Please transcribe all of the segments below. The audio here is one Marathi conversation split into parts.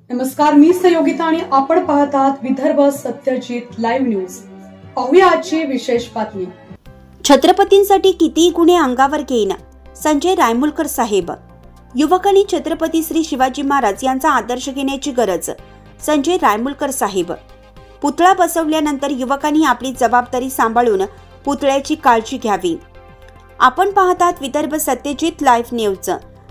नमस्कार, मी सहयोगिता आणि आपण पाहत आहात विदर्भ सत्यजित लाईव्ह न्यूज। पाहूया आजची विशेष बातमी। छत्रपतींसाठी किती गुन्हे अंगावर घेईन, संजय रायमुलकर साहेब। युवकांनी छत्रपती श्री शिवाजी महाराज यांचा आदर्श घेण्याची गरज, संजय रायमुलकर साहेब। पुतळा बसवल्यानंतर युवकांनी आपली जबाबदारी सांभाळून पुतळ्याची काळजी घ्यावी। आपण पाहत आहात विदर्भ सत्यजित लाईव्ह न्यूज।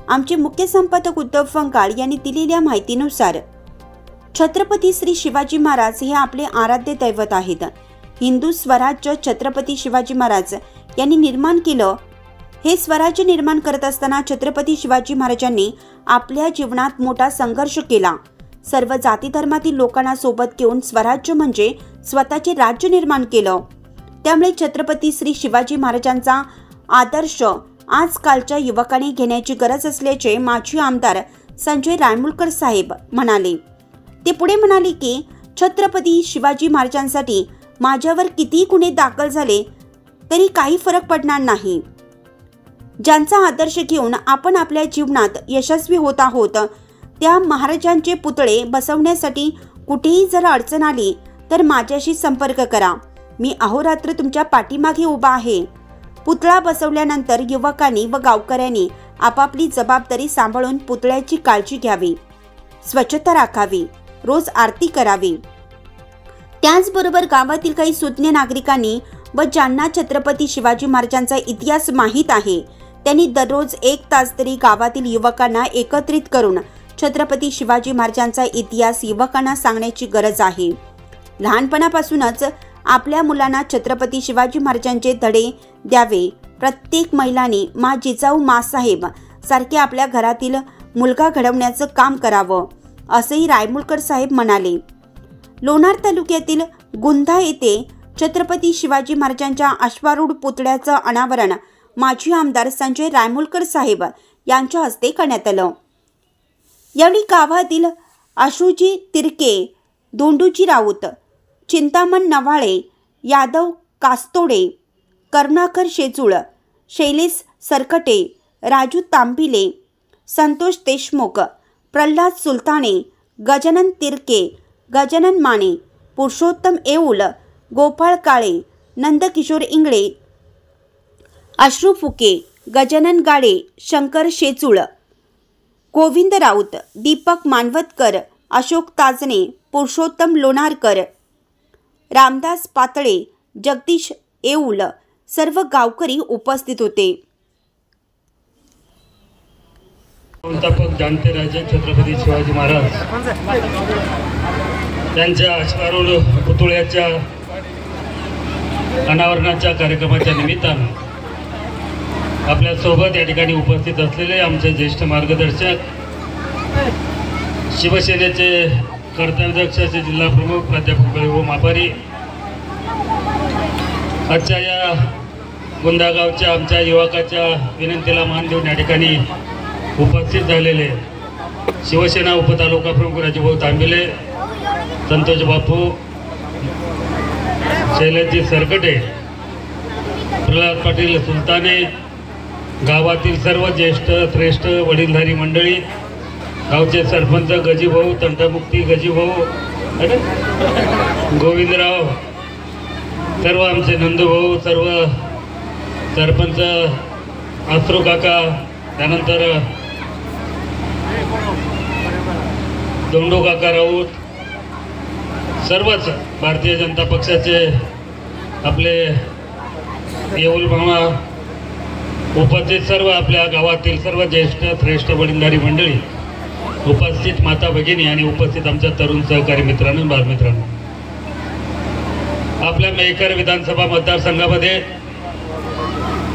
आमचे मुख्य संपादक उद्धव फंगाळ यांनी दिलेल्या माहितीनुसार छत्रपती श्री शिवाजी महाराज हे आपले आराध्य दैवत आहेत। हिंदू स्वराज्य छत्रपती शिवाजी महाराज यांनी निर्माण केलं। हे स्वराज्य निर्माण करत असताना छत्रपती शिवाजी महाराजांनी आपल्या जीवनात मोठा संघर्ष केला। सर्व जाती धर्मातील लोकांना सोबत घेऊन स्वराज्य म्हणजे स्वतःचे राज्य निर्माण केलं। त्यामुळे छत्रपती श्री शिवाजी महाराजांचा आदर्श आजकालच्या युवकांनी घेण्याची गरज असल्याचे माजी आमदार संजय रायमुलकर साहेब म्हणाले। ते पुढे म्हणाले की छत्रपती शिवाजी महाराजांसाठी माझ्यावर किती गुन्हे दाखल झाले तरी काही फरक पडणार नाही। ज्यांचा आदर्श घेऊन आपण आपल्या जीवनात यशस्वी होत आहोत त्या महाराजांचे पुतळे बसवण्यासाठी कुठेही जर अडचण आली तर माझ्याशी संपर्क करा। मी अहोरात्र तुमच्या पाठीमागे उभा आहे। पुतळा बसवल्यानंतर युवकांनी व गावकऱ्यांनी आपापली जबाबदारी सांभाळून पुतळ्याची काळजी घ्यावी, स्वच्छता राखावी, रोज आरती करावी। त्याचबरोबर गावातील काही सुज्ञ नागरिकांनी व ज्यांना छत्रपती शिवाजी महाराजांचा इतिहास माहीत आहे त्यांनी दररोज 1 तास तरी गावातील युवकांना एकत्रित करून छत्रपती शिवाजी महाराजांचा इतिहास युवकांना सांगण्याची गरज आहे। लहानपणापासूनच आपल्या मुलांना छत्रपती शिवाजी महाराजांचे धडे द्यावे। प्रत्येक महिलांनी मा जिजाऊ मासाहेब सारखे आपल्या घरातील मुलगा घडवण्याचं काम करावं, असंही रायमुलकर साहेब म्हणाले। लोणार तालुक्यातील गुंधा येथे छत्रपती शिवाजी महाराजांच्या अश्वारूढ पुतळ्याचं अनावरण माजी आमदार संजय रायमुलकर साहेब यांच्या हस्ते करण्यात आलं। यावेळी गावातील आशुजी तिरके, धोंडूजी राऊत, चिंतामण नवाळे, यादव कास्तोडे, करुणाकर शेजूळ, शैलेश सरकटे, राजू तांबिले, संतोष देशमुख, प्रल्हाद सुलताने, गजानन तिरके, गजानन माने, पुरुषोत्तम येऊल, गोपाळ काळे, नंदकिशोर इंगळे, अश्रू फुके, गजानन गाडे, शंकर शेजूळ, गोविंद राऊत, दीपक मानवतकर, अशोक ताजने, पुरुषोत्तम लोणारकर, रामदास पातळे, जगदीश येऊल सर्व गावकरी उपस्थित होते। संस्थापक जाणते राजे छत्रपती शिवाजी महाराज त्यांच्या अश्वारूढ पुतळ्याच्या अनावरणाच्या कार्यक्रमाच्या निमित्तानं आपल्या सोबत या ठिकाणी उपस्थित असलेले आमचे ज्येष्ठ मार्गदर्शक शिवसेनेचे कर्तव्यदक्ष जिल्हा प्रमुख प्राध्यापक मापारी, आजच्या या गुंदा गावच्या आमच्या युवकाच्या विनंतीला मान देऊन या ठिकाणी उपस्थित झालेले शिवसेना उपतालुका प्रमुख राजूभाऊ तांबिले, संतोष बापू, शैलेशजी सरकटे, प्रल्हाद पाटील सुलताने, गावातील सर्व ज्येष्ठ श्रेष्ठ वडीलधारी मंडळी, गावचे सरपंच गजीभाऊ, तंटमुक्ती गजीभाऊ, गोविंदराव, सर्व आमचे नंदूभाऊ, सर्व सरपंच आसरू काका, त्यानंतर दोंडू काका राऊत, सर्वच भारतीय जनता पक्षाचे आपले येऊल मामा, उपस्थित सर्व आपल्या गावातील सर्व ज्येष्ठ श्रेष्ठ वडीलधारी मंडळी, उपस्थित माता भगिनी आणि उपस्थित आमच्या तरुण सहकारी मित्रांनो, बालमित्रांनो, आपल्या मेहकर विधानसभा मतदारसंघामध्ये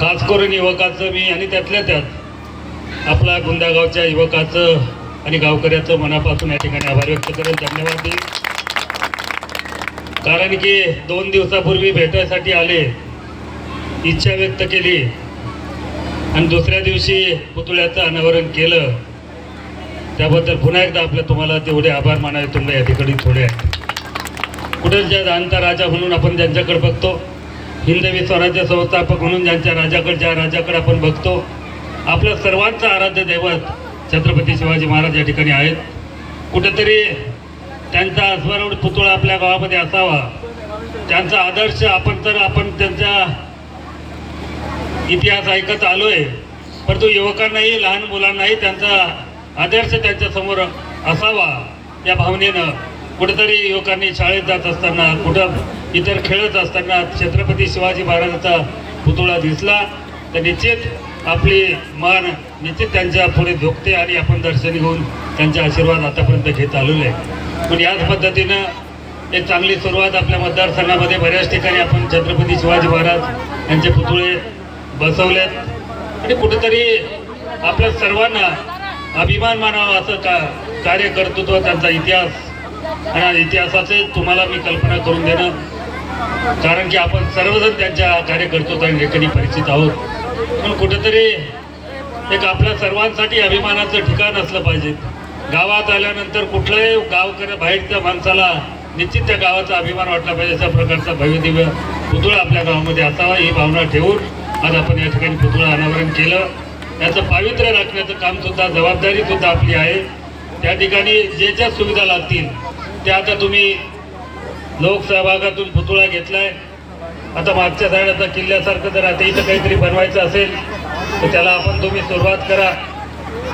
खास करून युवकाचं मी आणि त्यातल्या त्यात आपला गुंदा गावच्या युवकाचं आणि गावकऱ्याचं मनापासून या ठिकाणी आभार व्यक्त करेल, धन्यवाद देईल। कारण की 2 दिवसापूर्वी भेटायसाठी आले, इच्छा व्यक्त केली आणि दुसऱ्या दिवशी पुतळ्याचं अनावरण केलं, त्याबद्दल पुन्हा एकदा आपल्या तुम्हाला तेवढे आभार मानावे तुमच्या या ठिकाणी थोडे आहेत। कुठे ज्या जाणता राजा म्हणून आपण त्यांच्याकडे बघतो हिंदवी स्वराज्य संस्थापक म्हणून ज्या राजाकडे आपण बघतो, आपल्या सर्वांचं आराध्य दैवत छत्रपती शिवाजी महाराज या ठिकाणी आहेत. कुठेतरी त्यांचा अस्मरण पुतळा आपल्या गावामध्ये असावा, त्यांचा आदर्श आपण त्यांचा इतिहास ऐकत आलोय, परंतु युवकांनाही लहान मुलांनाही त्यांचा आदर्श त्यांच्या समोर असावा या भावनेनं कुठेतरी युवकांनी शाळेत जात असताना, कुठं इतर खेळत असताना छत्रपती शिवाजी महाराजांचा पुतळा दिसला तर निश्चित आपली मान निश्चित त्यांच्या पुढे झोकते आणि आपण दर्शन घेऊन त्यांचे आशीर्वाद आतापर्यंत घेत आलेलो आहे. पण याच पद्धतीनं एक चांगली सुरुवात आपल्या मतदारसंघामध्ये बऱ्याच ठिकाणी आपण छत्रपती शिवाजी महाराज यांचे पुतळे बसवलेत आणि कुठेतरी आपल्या सर्वांना अभिमान मानावा असं कार्य कर्तृत्व त्यांचा इतिहास आणि इतिहासाचे तुम्हाला मी कल्पना करून देणं, कारण की आपण सर्वजण त्यांच्या कार्यकर्तृत्वाने ठिकाणी परिचित आहोत. पण कुठेतरी एक आपल्या सर्वांसाठी अभिमानाचं ठिकाण असलं पाहिजे. गावात आल्यानंतर कुठल्याही गावकऱ्या बाहेरच्या माणसाला निश्चित त्या गावाचा अभिमान वाटला पाहिजे, अशा प्रकारचा भव्यदिव्य पुतळा आपल्या गावामध्ये असावा ही भावना ठेवून आज आपण या ठिकाणी पुतळा अनावरण केलं. याचं पावित्र्य राखण्याचं काम सुद्धा जबाबदारी सुद्धा आपली आहे. त्या ठिकाणी जे ज्या सुविधा लागतील त्या आता तुम्ही लोकसहभागातून पुतळा घेतलाय. आता मागच्या साईड किल्ल्यासारखं जर आता इथं काहीतरी बनवायचं असेल तर त्याला तुम्ही सुरुवात करा.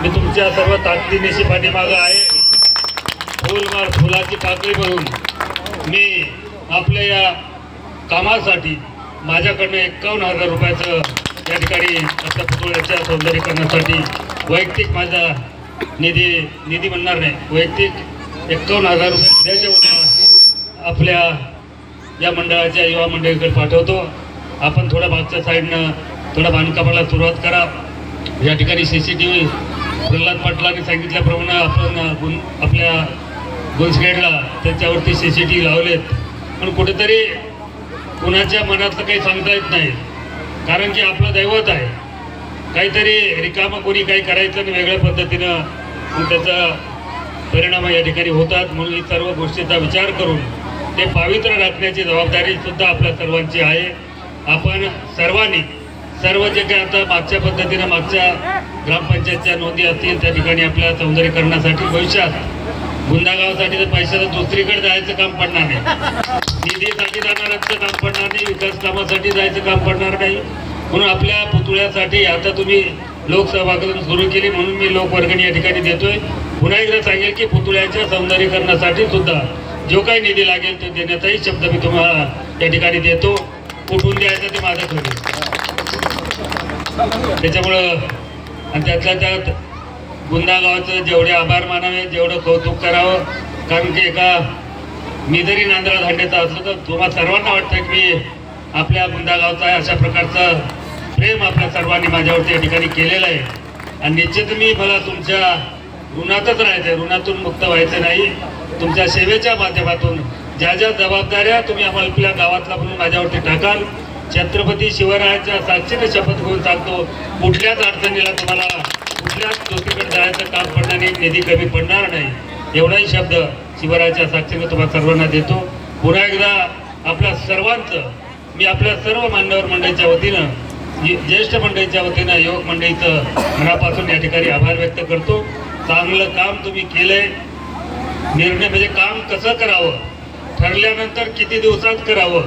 मी तुमच्या सर्व ताकदीनिशी पाठीमागं आहे. फुलाची पाकळी भरून मी आपल्या या कामासाठी माझ्याकडनं 51,000 रुपयाचं या ठिकाणी आता पुतळ्याच्या सौंदर्यीकरणासाठी वैयक्तिक माझा निधी म्हणणार नाही, वैयक्तिक 51,000 रुपये द्यायचे होते आपल्या या मंडळाच्या युवा मंडळीकडे पाठवतो. आपण थोडं मागच्या साईडनं थोडं बांधकामाला सुरुवात करा. या ठिकाणी CCTV प्रल्हाद पाटलांनी सांगितल्याप्रमाणे आपण आपल्या गुंजगेडला त्याच्यावरती CCTV लावलेत. पण कुठेतरी कुणाच्या मनातलं काही सांगता येत नाही, कारण की आपलं दैवत आहे. काहीतरी रिकामं कोणी काही करायचं आणि वेगळ्या पद्धतीनं त्याचा परिणाम या ठिकाणी होतात. म्हणून ही सर्व गोष्टीचा विचार करून ते पावित्र्य राखण्याची जबाबदारी सुद्धा आपल्या सर्वांची आहे. आपण सर्वांनी सर्व जे काही आता मागच्या पद्धतीनं मागच्या ग्रामपंचायतच्या नोंदी असतील त्या ठिकाणी आपल्या सौंदर्यीकरणासाठी भविष्यात गुंदागावासाठी जर पैशाचं दुसरीकडे जायचं काम पडणार नाही, निधीसाठी जाणाऱ्यांचं काम पडणार नाही, विकास कामासाठी जायचं काम पडणार नाही. म्हणून आपल्या पुतळ्यासाठी आता तुम्ही लोकसहभागातून सुरू केली म्हणून मी लोकवर्गणी या ठिकाणी देतोय. पुन्हा एकदा सांगेल की पुतळ्याच्या सौंदर्यीकरणासाठी सुद्धा जो काही निधी लागेल तो देण्याचाही शब्द मी तुम्हाला या ठिकाणी देतो. कुठून द्यायचं ते माझं ठरेल. त्याच्यामुळं आणि त्यातल्या त्यात गुंदा गावाचं जेवढे आभार मानावे, जेवढं कौतुक करावं, कारण की मी जरी नांदरा धांड्याचा असलो तर तुम्हाला सर्वांना वाटतं की मी आपल्या गुंदा गावचा आहे अशा प्रकारचं प्रेम आपल्या सर्वांनी माझ्यावरती या ठिकाणी केलेलं आहे. आणि निश्चित मला तुमच्या ऋणातच राहायचं आहे, ऋणातून मुक्त व्हायचं नाही. तुमच्या सेवेच्या माध्यमातून ज्या ज्या जबाबदाऱ्या तुम्ही आम्हाला आपल्या गावातला म्हणून माझ्यावरती टाकाल, छत्रपती शिवरायांच्या साक्षीने शपथ घेऊन सांगतो कुठल्याच अडचणीला तुम्हाला कुठल्याच दुसरीकडे जायचं काम पडणार नाही, निधी कमी पडणार नाही, एवढाही शब्द शिवरायांच्या साक्षीने तुम्हाला सर्वांना देतो. पुन्हा एकदा आपल्या सर्वांचं मी आपल्या सर्व मान्यवर मंडळीच्या वतीनं, ज्येष्ठ मंडळीच्या वतीनं, युवक मंडळीचं मनापासून या ठिकाणी आभार व्यक्त करतो. चांगलं काम तुम्ही केलंय. निर्णय म्हणजे काम कसं करावं, ठरल्यानंतर किती दिवसात करावं,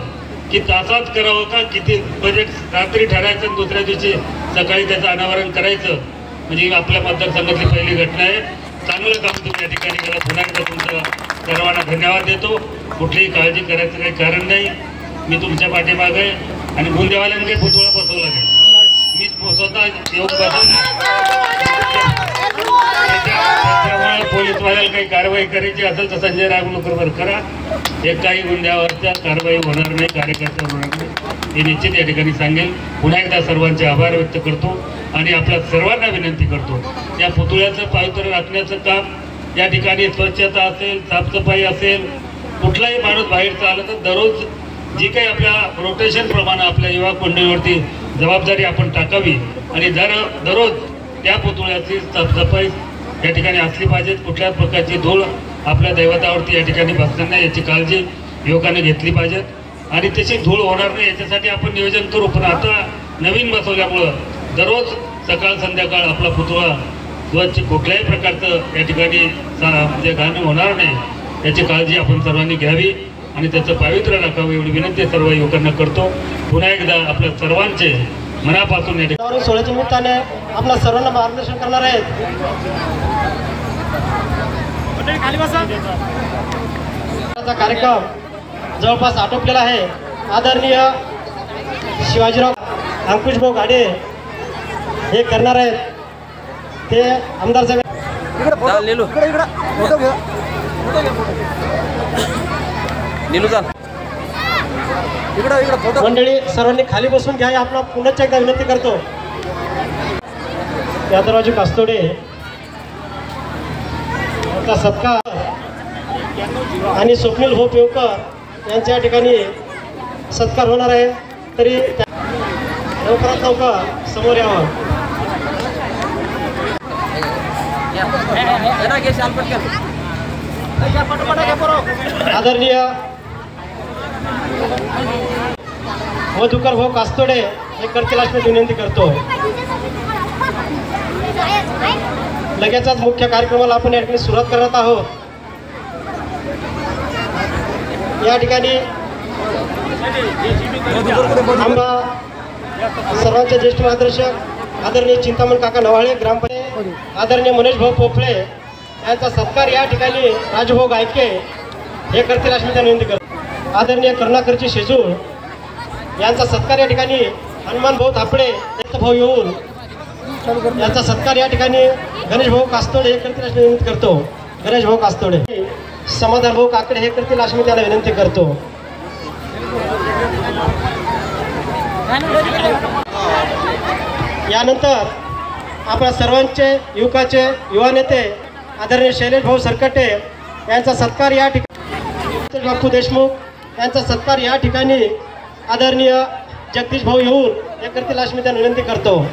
की तासात करावं का किती बजेट रात्री ठरायचं आणि दुसऱ्या दिवशी सकाळी त्याचं अनावरण करायचं, म्हणजे आपल्या मतदारसंघातली पहिली घटना आहे. चांगलं काम तुम्ही या ठिकाणी केलं. पुन्हा एकदा तुमचं सर्वांना धन्यवाद देतो. कुठलीही काळजी करायचं काही कारण नाही. मी तुमच्या पाठीमागे आहे आणि गुंदेवाल्यांनी काही पुतळा बसवला नाही, मी स्वतः येऊन बसून त्यामुळे पोलीसवाल्याला काही कारवाई करायची असेल तर संजय रायमुलकरवर करा. एकाही गुन्ह्यावरच्या कारवाई होणार नाही, कार्यकर्त्यावर होणार नाही, हे निश्चित या ठिकाणी सांगेल. पुन्हा एकदा सर्वांचे आभार व्यक्त करतो आणि आपल्या सर्वांना विनंती करतो या पुतळ्याचं पावित्र्य राखण्याचं काम या ठिकाणी स्वच्छता असेल, साफसफाई असेल, कुठलाही माणूस बाहेरचा आला तर दररोज जी काही आपल्या रोटेशन प्रमाणे आपल्या युवा मंडळीवरती जबाबदारी आपण टाकावी आणि दररोज त्या पुतळ्याची साफसफाई या ठिकाणी असली पाहिजे. कुठल्याच प्रकारची धूळ आपल्या दैवतावरती या ठिकाणी बसणार नाही याची काळजी युवकांनी घेतली पाहिजे. आणि त्याची धूळ होणार नाही याच्यासाठी आपण नियोजन करू. पण आता नवीन बसवल्यामुळं दररोज सकाळ संध्याकाळ आपला पुतळा स्वच्छ कुठल्याही प्रकारचं या ठिकाणी म्हणजे घाण होणार नाही याची काळजी आपण सर्वांनी घ्यावी आणि त्याचं पावित्र्य राखावं एवढी विनंती सर्व युवकांना करतो. पुन्हा एकदा आपल्या सर्वांचे मनापासून या ठिकाणी सोहळ्याच्या निमित्ताने आपल्या सर्वांना मार्गदर्शन करणार आहेत. कार्यक्रम जवळपास आटोपलेला आहे. आदरणीय शिवाजीराव अंकुशभाऊ गाडे हे करणार आहेत. ते आमदार साहेब मंडळी सर्वांनी खाली बसून घ्या. आपला पुन्हा एकदा विनंती करतो. यादवरावजी कास्तोडे यांचा सत्कार आणि स्वप्नील भाऊ पेवकर यांच्या ठिकाणी सत्कार होणार आहे. तरी लवकरात लवकर समोर यावं. आदरणीय मधुकर भाऊ कास्तोडे हे करतील अशी विनंती करतो. लगेचच मुख्य कार्यक्रमाला आपण या ठिकाणी सुरुवात करत आहोत. या ठिकाणी आम्हा सर्वांचे ज्येष्ठ मार्गदर्शक आदरणीय चिंतामण काका नवाळे ग्रामपंचायत, आदरणीय मनीष भाऊ पोफळे यांचा सत्कार या ठिकाणी राजभाऊ गायके हे करतील अशी विनंती करतो. आदरणीय करुणाकरची शेजूळ यांचा सत्कार या ठिकाणी हनुमान भाऊ थापडे यांचा भाऊ येऊन यांचा सत्कार या ठिकाणी गणेश भाऊ कास्तोडे हे करतील अशी विनंती करतो. गणेश भाऊ कास्तोडे, समाधान भाऊ काकडे हे करतील अशी मी त्याला विनंती करतो. यानंतर आपल्या सर्वांचे युवकाचे युवा नेते आदरणीय शैलेश भाऊ सरकटे यांचा सत्कार या ठिकाणी, बापू देशमुख यांचा सत्कार या ठिकाणी आदरणीय जगदीश भाऊ येऊन हे करतील अशी मी त्यांना विनंती करतो.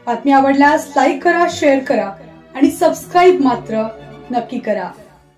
बातमी आवडल्यास लाईक करा, शेअर करा आणि सबस्क्राईब मात्र नक्की करा.